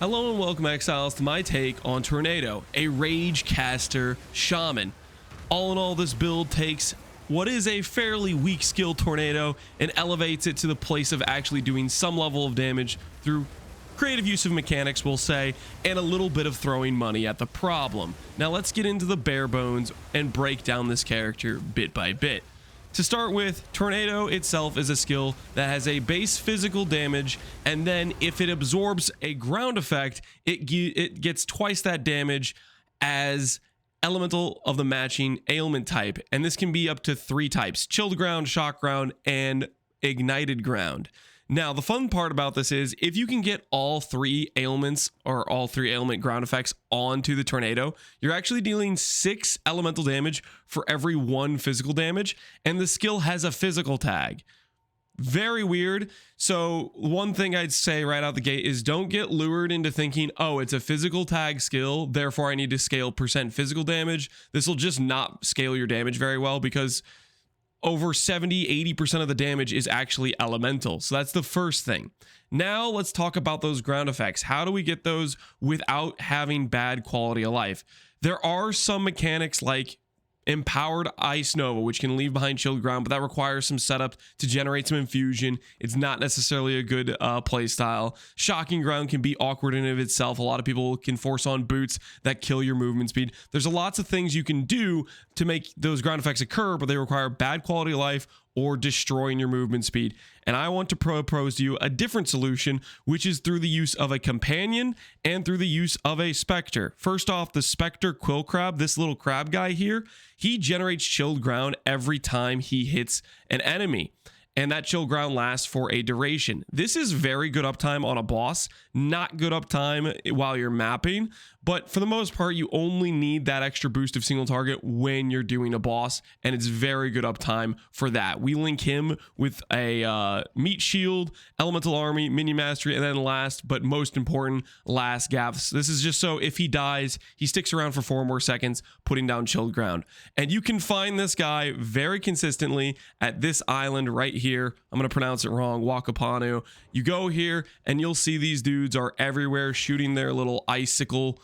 Hello and welcome, Exiles, to my take on Tornado, a Rage Caster Shaman. All in all, this build takes what is a fairly weak skill Tornado and elevates it to the place of actually doing some level of damage through creative use of mechanics, we'll say, and a little bit of throwing money at the problem. Now let's get into the bare bones and break down this character bit by bit. To start with, Tornado itself is a skill that has a base physical damage, and then if it absorbs a ground effect, it gets twice that damage as elemental of the matching ailment type, and this can be up to 3 types: chilled ground, shock ground, and ignited ground. Now, the fun part about this is if you can get all 3 ailments or all 3 ailment ground effects onto the Tornado, you're actually dealing 6 elemental damage for every 1 physical damage, and the skill has a physical tag. Very weird. So one thing I'd say right out the gate is don't get lured into thinking, oh, it's a physical tag skill, therefore I need to scale % physical damage. This will just not scale your damage very well because over 70-80% of the damage is actually elemental. So that's the first thing. Now let's talk about those ground effects. How do we get those without having bad quality of life? There are some mechanics like Empowered Ice Nova, which can leave behind chilled ground, but that requires some setup to generate some infusion. It's not necessarily a good play style. Shocking ground can be awkward in and of itself. A lot of people can force on boots that kill your movement speed. There's lots of things you can do to make those ground effects occur, but they require bad quality of life or destroying your movement speed. And I want to propose to you a different solution, which is through the use of a companion and through the use of a specter. First off, the Spectre Quill Crab, this little crab guy here, he generates chilled ground every time he hits an enemy, and that chill ground lasts for a duration. This is very good uptime on a boss, not good uptime while you're mapping, but for the most part, you only need that extra boost of single target when you're doing a boss, and it's very good uptime for that. We link him with a meat shield, elemental army, minion mastery, and then last, but most important, last gaffs. This is just so if he dies, he sticks around for 4 more seconds, putting down chilled ground. And you can find this guy very consistently at this island right here. I'm going to pronounce it wrong, Wakapanu. You go here and you'll see these dudes are everywhere shooting their little icicle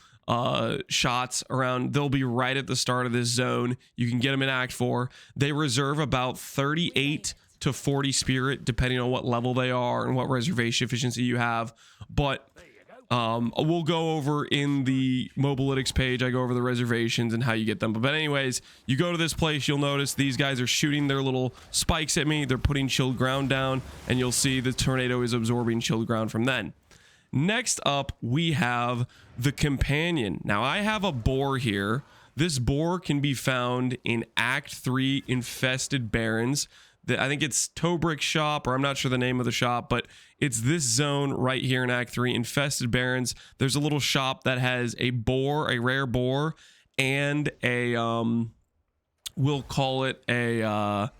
shots around. They'll be right at the start of this zone. You can get them in Act 4. They reserve about 38 to 40 spirit depending on what level they are and what reservation efficiency you have, but we'll go over in the Mobalytics page. I go over the reservations and how you get them. But anyways, you go to this place, you'll notice these guys are shooting their little spikes at me. They're putting chilled ground down, and you'll see the Tornado is absorbing chilled ground from then. Next up, we have the companion. Now, I have a boar here. This boar can be found in Act 3 Infested Barrens. I think it's Tobrick Shop, or I'm not sure the name of the shop, but it's this zone right here in Act 3, Infested Barrens. There's a little shop that has a boar, a rare boar, and a, we'll call it a,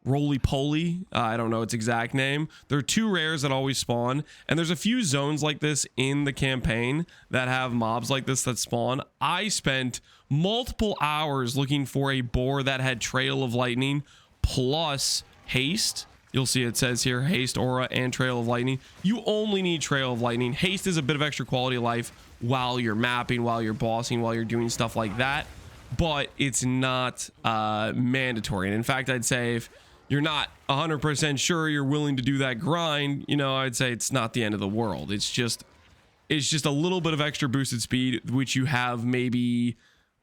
roly-poly. I don't know its exact name. There are 2 rares that always spawn, and there's a few zones like this in the campaign that have mobs like this that spawn. I spent multiple hours looking for a boar that had Trail of Lightning plus haste. You'll see it says here haste, aura, and Trail of Lightning. You only need Trail of Lightning. Haste is a bit of extra quality of life while you're mapping, while you're bossing, while you're doing stuff like that, but it's not mandatory. And in fact, I'd say if you're not 100% sure you're willing to do that grind, you know, I'd say it's not the end of the world. It's just a little bit of extra boosted speed, which you have maybe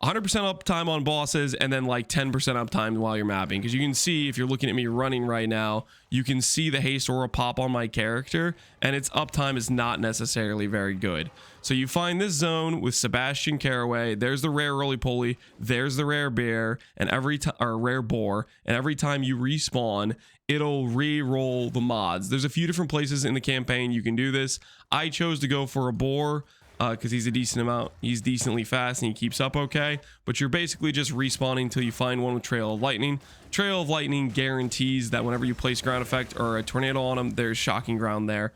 100% uptime on bosses and then like 10% uptime while you're mapping. Because you can see, if you're looking at me running right now, you can see the haste aura pop on my character, and its uptime is not necessarily very good. So you find this zone with Sebastian Caraway. There's the rare roly-poly, there's the rare bear, and rare boar, and every time you respawn, it'll re-roll the mods. There's a few different places in the campaign you can do this. I chose to go for a boar because he's he's decently fast and he keeps up okay, but you're basically just respawning until you find one with Trail of Lightning. Trail of Lightning guarantees that whenever you place ground effect or a tornado on them, there's shocking ground there.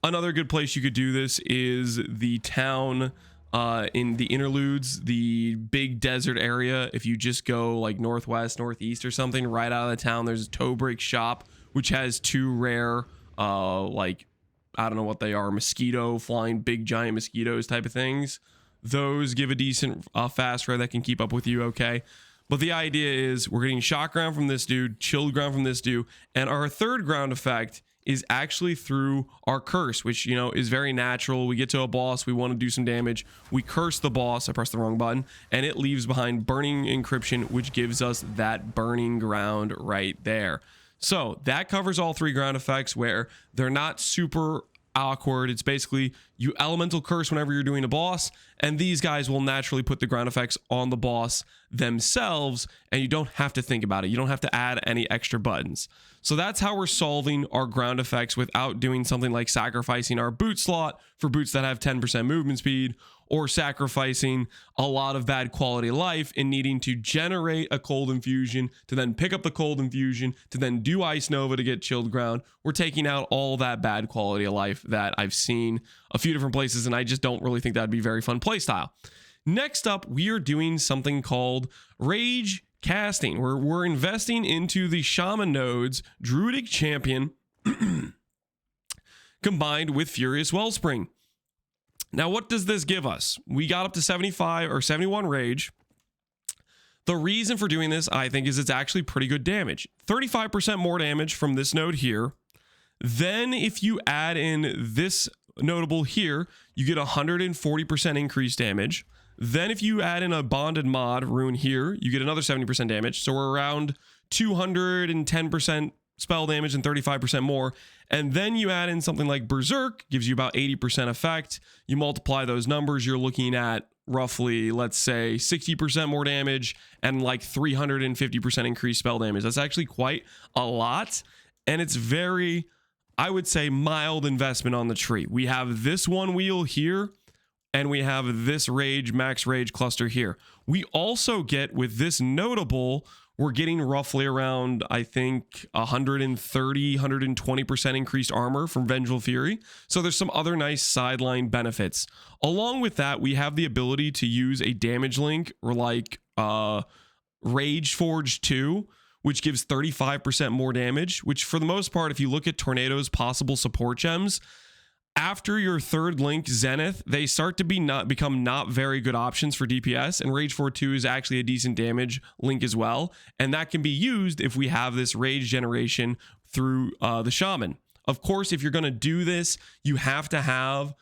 Another good place you could do this is the town in the interludes, the big desert area. If you just go like northwest, northeast or something, right out of the town, there's a Tobrick Shop, which has 2 rare like I don't know what they are, mosquito, flying big giant mosquitoes type of things. Those give a decent fast rate that can keep up with you okay. But the idea is we're getting shock ground from this dude, chilled ground from this dude, and our third ground effect is actually through our curse, which, you know, is very natural. We get to a boss, we want to do some damage, we curse the boss, I pressed the wrong button, and it leaves behind burning Incription, which gives us that burning ground right there. So that covers all three ground effects where they're not super awkward. It's basically you elemental curse whenever you're doing a boss, and these guys will naturally put the ground effects on the boss themselves, and you don't have to think about it. You don't have to add any extra buttons. So that's how we're solving our ground effects without doing something like sacrificing our boot slot for boots that have 10% movement speed, or sacrificing a lot of bad quality of life and needing to generate a cold infusion to then pick up the cold infusion to then do Ice Nova to get chilled ground. We're taking out all that bad quality of life that I've seen a few different places, and I just don't really think that'd be very fun playstyle. Next up, we are doing something called Rage Casting, where we're investing into the Shaman nodes, Druidic Champion, combined with Furious Wellspring. Now, what does this give us? We got up to 75 or 71 rage. The reason for doing this, I think, is it's actually pretty good damage. 35% more damage from this node here. Then if you add in this notable here, you get 140% increased damage. Then if you add in a bonded mod rune here, you get another 70% damage. So we're around 210% spell damage and 35% more. And then you add in something like Berserk, gives you about 80% effect. You multiply those numbers, you're looking at roughly, let's say, 60% more damage and like 350% increased spell damage. That's actually quite a lot. And it's very, I would say, mild investment on the tree. We have this one wheel here, and we have this rage, max rage cluster here. We also get, with this notable, we're getting roughly around, I think, 130, 120% increased armor from Vengeful Fury. So there's some other nice sideline benefits. Along with that, we have the ability to use a damage link, or like Hateforge 2, which gives 35% more damage, which for the most part, if you look at Tornado's possible support gems, after your third link, Zenith, they start to become not very good options for DPS, and Rage 4-2 is actually a decent damage link as well, and that can be used if we have this rage generation through the Shaman. Of course, if you're going to do this, you have to have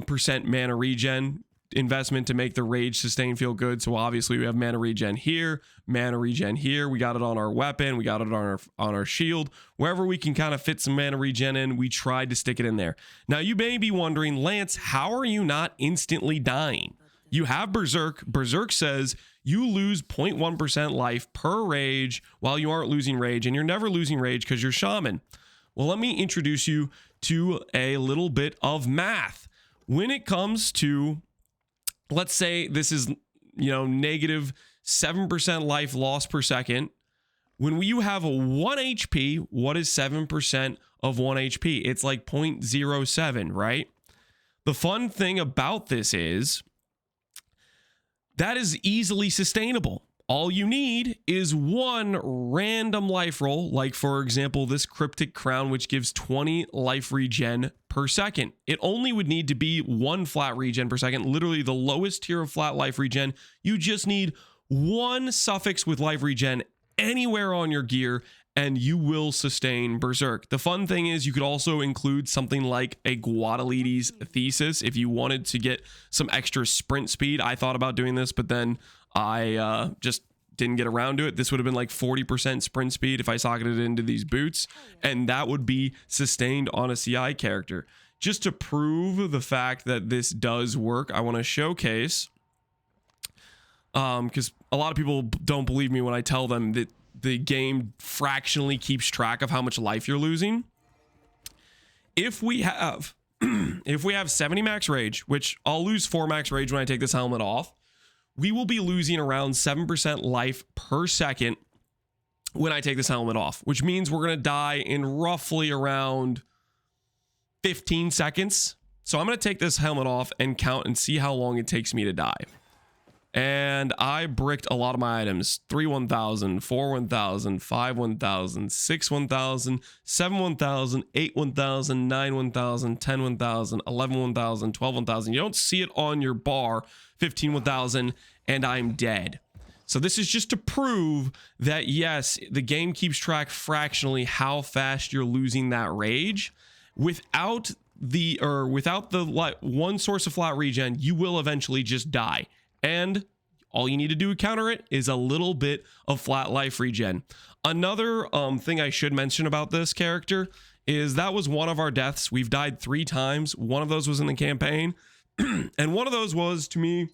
percent mana regen investment to make the rage sustain feel good. So obviously we have mana regen here, mana regen here. We got it on our weapon, we got it on our shield. Wherever we can kind of fit some mana regen in, we tried to stick it in there. Now you may be wondering, Lance, how are you not instantly dying? You have Berserk. Berserk says you lose 0.1% life per rage while you aren't losing rage, and you're never losing rage because you're Shaman. Well, let me introduce you to a little bit of math. When it comes to, let's say this is, you know, negative 7% life loss per second. When you have a 1 HP, what is 7% of 1 HP? It's like 0.07, right? The fun thing about this is that is easily sustainable. All you need is one random life roll, like for example, this Cryptic Crown, which gives 20 life regen per second. It only would need to be one flat regen per second, literally the lowest tier of flat life regen. You just need one suffix with life regen anywhere on your gear, and you will sustain Berserk. The fun thing is you could also include something like a Guadalides Thesis if you wanted to get some extra sprint speed. I thought about doing this, but then I just didn't get around to it. This would have been like 40% sprint speed if I socketed it into these boots, and that would be sustained on a CI character. Just to prove the fact that this does work, I want to showcase, because a lot of people don't believe me when I tell them that the game fractionally keeps track of how much life you're losing. If we have 70 max rage, which I'll lose 4 max rage when I take this helmet off, we will be losing around 7% life per second when I take this helmet off, which means we're going to die in roughly around 15 seconds. So I'm going to take this helmet off and count and see how long it takes me to die. and I bricked a lot of my items. 3 1000, 4 1000, 5 1000, 6 1000, 7 1000, 8 1000, 9 1000, 10 1000, 11 1000, 12 1000. You don't see it on your bar. 15 1000, and I'm dead. So this is just to prove that yes, the game keeps track fractionally how fast you're losing that rage. Without the one source of flat regen, you will eventually just die. And all you need to do to counter it is a little bit of flat life regen. Another thing I should mention about this character is that was one of our deaths. We've died 3 times. One of those was in the campaign. And one of those was to me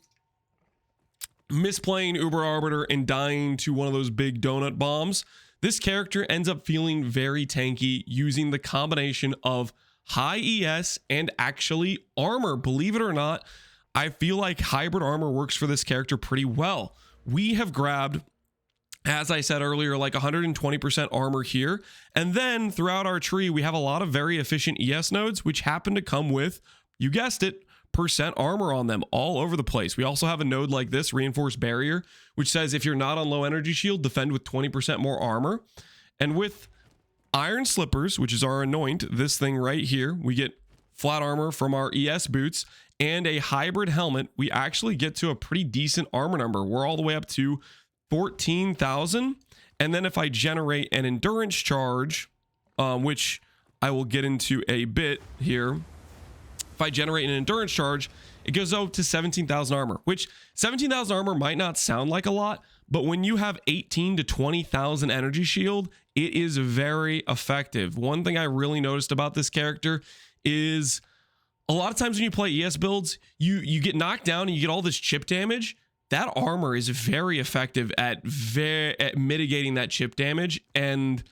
misplaying Uber Arbiter and dying to one of those big donut bombs. This character ends up feeling very tanky using the combination of high ES and actually armor. Believe it or not, I feel like hybrid armor works for this character pretty well. We have grabbed, as I said earlier, like 120% armor here. And then throughout our tree, we have a lot of very efficient ES nodes, which happen to come with, you guessed it, percent armor on them all over the place. We also have a node like this, Reinforced Barrier, which says if you're not on low energy shield, defend with 20% more armor. And with Iron Slippers, which is our anoint, this thing right here, we get flat armor from our ES boots and a hybrid helmet. We actually get to a pretty decent armor number. We're all the way up to 14,000. And then if I generate an endurance charge, which I will get into a bit here, if I generate an endurance charge, it goes up to 17,000 armor, which 17,000 armor might not sound like a lot, but when you have 18 to 20,000 energy shield, it is very effective. One thing I really noticed about this character is a lot of times when you play ES builds, you get knocked down and you get all this chip damage. That armor is very effective at mitigating that chip damage. And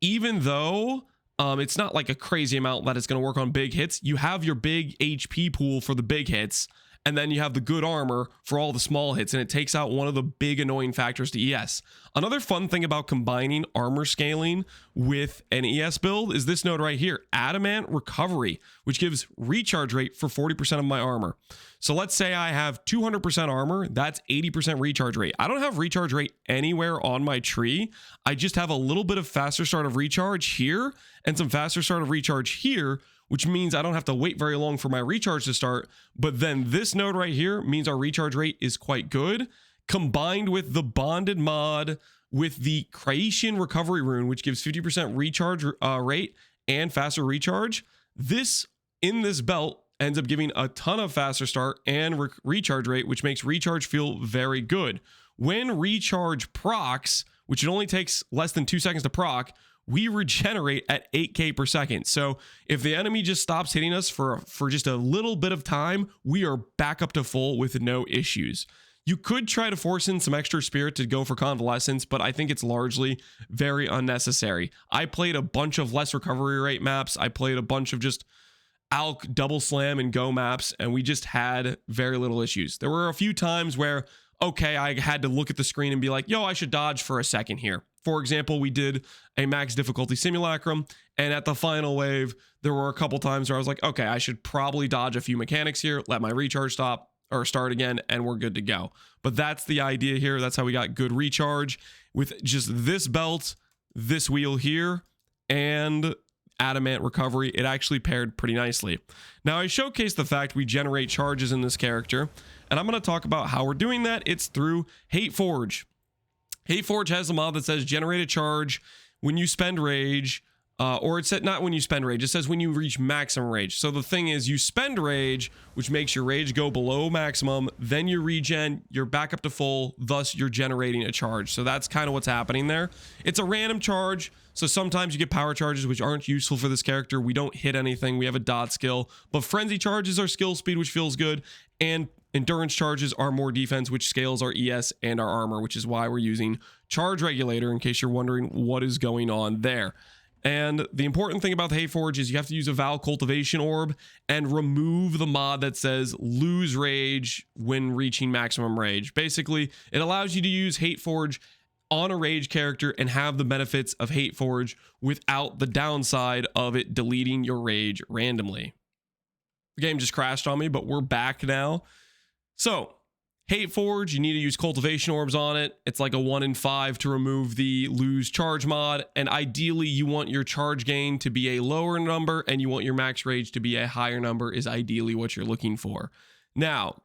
even though it's not like a crazy amount that it's going to work on big hits, you have your big HP pool for the big hits, and then you have the good armor for all the small hits, and it takes out one of the big annoying factors to ES. Another fun thing about combining armor scaling with an ES build is this node right here, Adamant Recovery, which gives recharge rate for 40% of my armor. So let's say I have 200% armor, that's 80% recharge rate. I don't have recharge rate anywhere on my tree. I just have a little bit of faster start of recharge here and some faster start of recharge here, which means I don't have to wait very long for my recharge to start. But then this node right here means our recharge rate is quite good, combined with the bonded mod with the Creation Recovery Rune, which gives 50% recharge rate and faster recharge. This, in this belt, ends up giving a ton of faster start and recharge rate, which makes recharge feel very good. When recharge procs, which it only takes less than 2 seconds to proc, we regenerate at 8k per second. So if the enemy just stops hitting us for just a little bit of time, we are back up to full with no issues. You could try to force in some extra spirit to go for convalescence, but I think it's largely very unnecessary. I played a bunch of less recovery rate maps. I played a bunch of just Alk, double slam, and go maps, and we just had very little issues. There were a few times where, okay, I had to look at the screen and be like, yo, I should dodge for a second here. For example, we did a max difficulty simulacrum, and at the final wave, there were a couple times where I was like, okay, I should probably dodge a few mechanics here, let my recharge stop or start again, and we're good to go. But that's the idea here. That's how we got good recharge with just this belt, this wheel here, and Adamant Recovery. It actually paired pretty nicely. Now, I showcased the fact we generate charges in this character, and I'm going to talk about how we're doing that. It's through Hateforge. Hateforge has a mod that says generate a charge when you spend rage, or it said not when you spend rage, it says when you reach maximum rage. So the thing is, you spend rage, which makes your rage go below maximum, then you regen, you're back up to full, thus you're generating a charge. So that's kind of what's happening there. It's a random charge, so sometimes you get power charges which aren't useful for this character. We don't hit anything, we have a dot skill, but frenzy charges are skill speed, which feels good, and endurance charges are more defense, which scales our ES and our armor, which is why we're using charge regulator, in case you're wondering what is going on there. And the important thing about the Hateforge is you have to use a Vaal Cultivation Orb and remove the mod that says lose rage when reaching maximum rage. Basically, it allows you to use Hateforge on a rage character and have the benefits of Hateforge without the downside of it deleting your rage randomly. The game just crashed on me, but we're back now. So Hateforge, you need to use Cultivation Orbs on it. It's like a 1 in 5 to remove the lose charge mod. And ideally, you want your charge gain to be a lower number and you want your max rage to be a higher number is ideally what you're looking for. Now,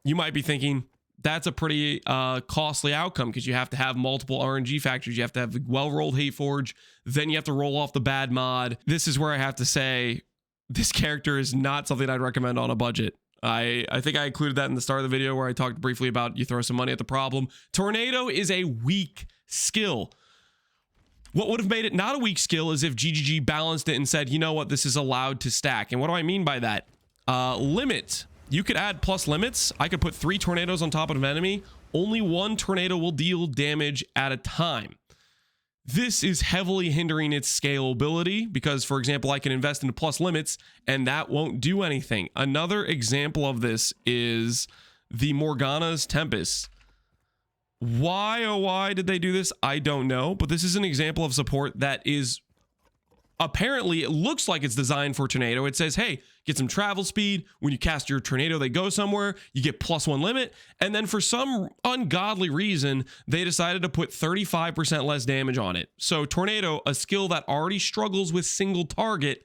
you might be thinking, that's a pretty costly outcome because you have to have multiple RNG factors. You have to have the well-rolled Hateforge. Then you have to roll off the bad mod. This is where I have to say this character is not something I'd recommend on a budget. I think I included that in the start of the video where I talked briefly about you throw some money at the problem. Tornado is a weak skill. What would have made it not a weak skill is if GGG balanced it and said, you know what, this is allowed to stack. And what do I mean by that? Limit. You could add plus limits. I could put 3 tornadoes on top of an enemy. Only 1 tornado will deal damage at a time. This is heavily hindering its scalability because, for example, I can invest into plus limits and that won't do anything. Another example of this is the Morgana's Tempest. Why, oh why did they do this? I don't know, but this is an example of support that is apparently, it looks like it's designed for Tornado. It says, hey, get some travel speed. When you cast your Tornado, they go somewhere. You get +1 limit. And then for some ungodly reason, they decided to put 35% less damage on it. So Tornado, a skill that already struggles with single target,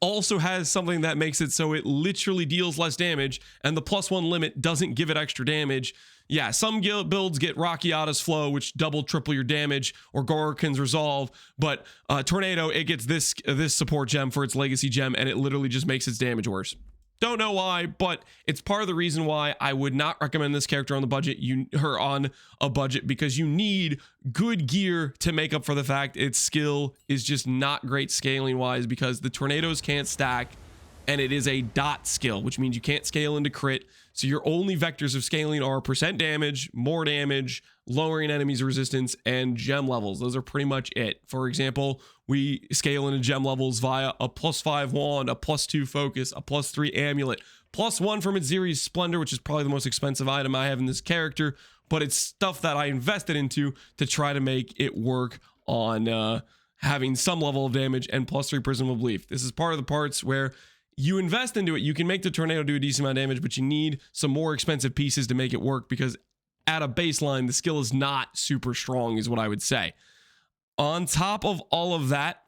also has something that makes it so it literally deals less damage. And the +1 limit doesn't give it extra damage. Yeah, some builds get Rakiata's Flow, which double, triple your damage, or Gorokin's Resolve, but Tornado, it gets this support gem for its legacy gem, and it literally just makes its damage worse. Don't know why, but it's part of the reason why I would not recommend this character on the budget, on a budget, because you need good gear to make up for the fact its skill is just not great scaling wise, because the tornadoes can't stack, and it is a dot skill, which means you can't scale into crit. So your only vectors of scaling are % damage, more damage, lowering enemies' resistance, and gem levels. Those are pretty much it. For example, we scale into gem levels via a +5 wand, a +2 focus, a +3 amulet, +1 from its Ziri's Splendor, which is probably the most expensive item I have in this character, but it's stuff that I invested into to try to make it work on having some level of damage, and +3 Prism of Belief. This is part of the parts where you invest into it, you can make the tornado do a decent amount of damage, but you need some more expensive pieces to make it work, because at a baseline, the skill is not super strong, is what I would say. On top of all of that,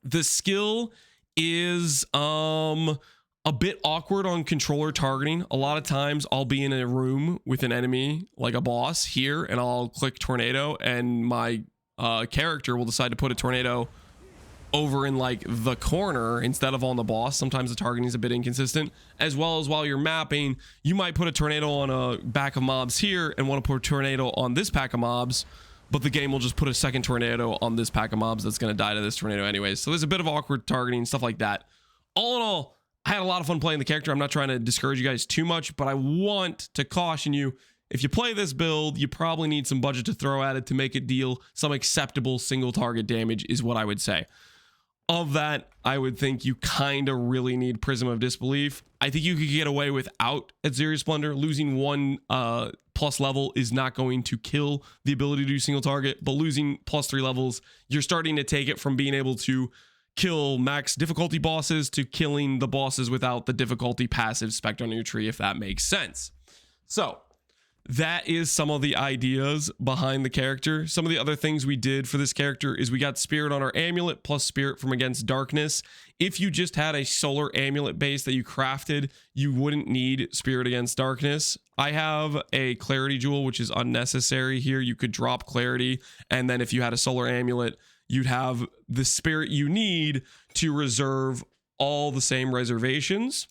the skill is a bit awkward on controller targeting. A lot of times I'll be in a room with an enemy, like a boss here, and I'll click tornado, and my character will decide to put a tornado over in like the corner instead of on the boss. Sometimes the targeting is a bit inconsistent, as well as while you're mapping, you might put a tornado on a back of mobs here and want to put a tornado on this pack of mobs, but the game will just put a second tornado on this pack of mobs that's going to die to this tornado anyways. So there's a bit of awkward targeting, stuff like that. All in all, I had a lot of fun playing the character. I'm not trying to discourage you guys too much, but I want to caution you, if you play this build, you probably need some budget to throw at it to make it deal some acceptable single target damage, is what I would say. Of that, I would think you kind of really need Prism of Disbelief. I think you could get away without at Ziri's Splendor. Losing 1 plus level is not going to kill the ability to do single target, but losing +3 levels, you're starting to take it from being able to kill max difficulty bosses to killing the bosses without the difficulty passive spec on your tree, if that makes sense. So that is some of the ideas behind the character. Some of the other things we did for this character is we got Spirit on our amulet plus Spirit from Against Darkness. If you just had a solar amulet base that you crafted, you wouldn't need Spirit Against Darkness. I have a Clarity Jewel, which is unnecessary here. You could drop Clarity, and then if you had a solar amulet, you'd have the Spirit you need to reserve all the same reservations.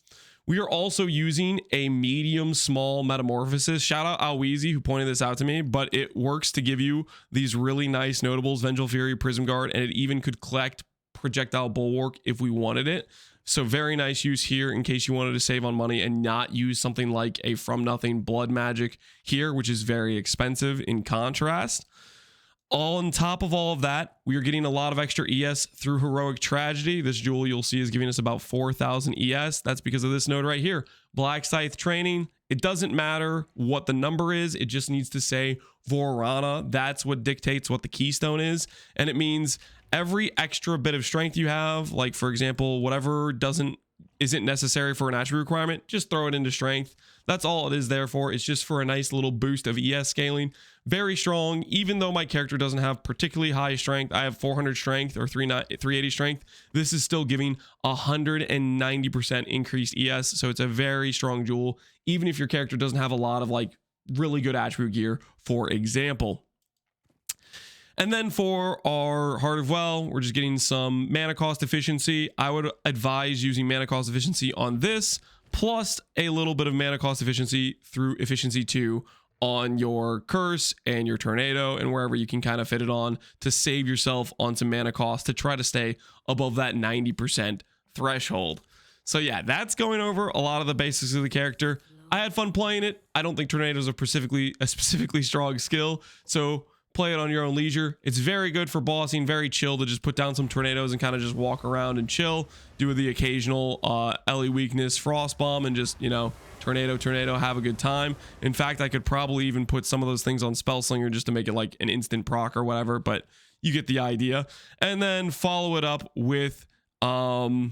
We are also using a medium small metamorphosis. Shout out Alweezy who pointed this out to me, but it works to give you these really nice notables, Vengeful Fury, Prism Guard, and it even could collect Projectile Bulwark if we wanted it. So very nice use here in case you wanted to save on money and not use something like a From Nothing Blood Magic here, which is very expensive in contrast. On top of all of that, we are getting a lot of extra ES through Heroic Tragedy. This jewel you'll see is giving us about 4,000 ES. That's because of this node right here. Black Scythe Training. It doesn't matter what the number is. It just needs to say Vorana. That's what dictates what the keystone is. And it means every extra bit of strength you have, like for example, whatever doesn't isn't necessary for an attribute requirement, just throw it into strength. That's all it is there for. It's just for a nice little boost of ES scaling. Very strong, even though my character doesn't have particularly high strength. I have 400 strength or 380 strength. This is still giving 190% increased ES, so it's a very strong jewel, even if your character doesn't have a lot of like really good attribute gear, for example. And then for our Heart of Vaal, we're just getting some mana cost efficiency. I would advise using mana cost efficiency on this, plus a little bit of mana cost efficiency through efficiency 2 on your Curse and your Tornado and wherever you can kind of fit it on to save yourself on some mana cost to try to stay above that 90% threshold. So yeah, that's going over a lot of the basics of the character. I had fun playing it. I don't think Tornado is a specifically strong skill, so play it on your own leisure. It's very good for bossing, very chill to just put down some tornadoes and kind of just walk around and chill, do the occasional Ellie weakness, frost bomb, and just, you know, tornado, have a good time. In fact, I could probably even put some of those things on Spellslinger just to make it like an instant proc or whatever, but you get the idea. And then follow it up with the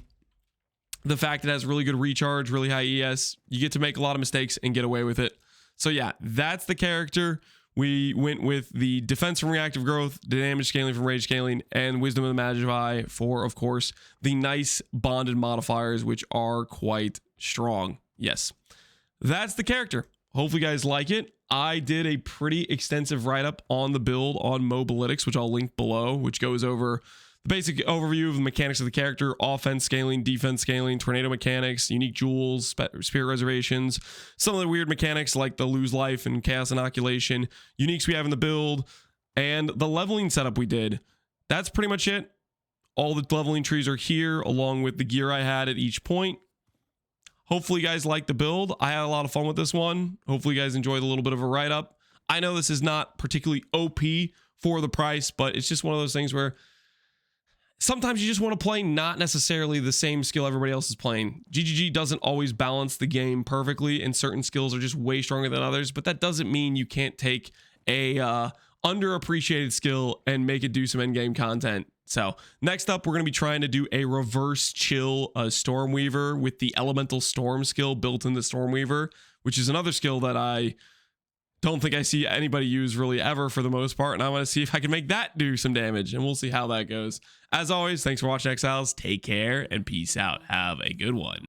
fact that it has really good recharge, really high ES. You get to make a lot of mistakes and get away with it. So yeah, that's the character. We went with the defense from reactive growth, the damage scaling from rage scaling, and wisdom of the Magi for, of course, the nice bonded modifiers, which are quite strong. Yes, that's the character. Hopefully you guys like it. I did a pretty extensive write-up on the build on Mobalytics, which I'll link below, which goes over the basic overview of the mechanics of the character, offense scaling, defense scaling, tornado mechanics, unique jewels, spirit reservations, some of the weird mechanics like the lose life and chaos inoculation, uniques we have in the build, and the leveling setup we did. That's pretty much it. All the leveling trees are here along with the gear I had at each point. Hopefully you guys like the build. I had a lot of fun with this one. Hopefully you guys enjoyed a little bit of a write-up. I know this is not particularly OP for the price, but it's just one of those things where sometimes you just want to play not necessarily the same skill everybody else is playing. GGG doesn't always balance the game perfectly, and certain skills are just way stronger than others, but that doesn't mean you can't take a underappreciated skill and make it do some endgame content. So next up, we're going to be trying to do a reverse chill Stormweaver with the elemental storm skill built in the Stormweaver, which is another skill that I don't think I see anybody use really ever for the most part, and I want to see if I can make that do some damage, and we'll see how that goes. As always, thanks for watching, Exiles. Take care and peace out. Have a good one.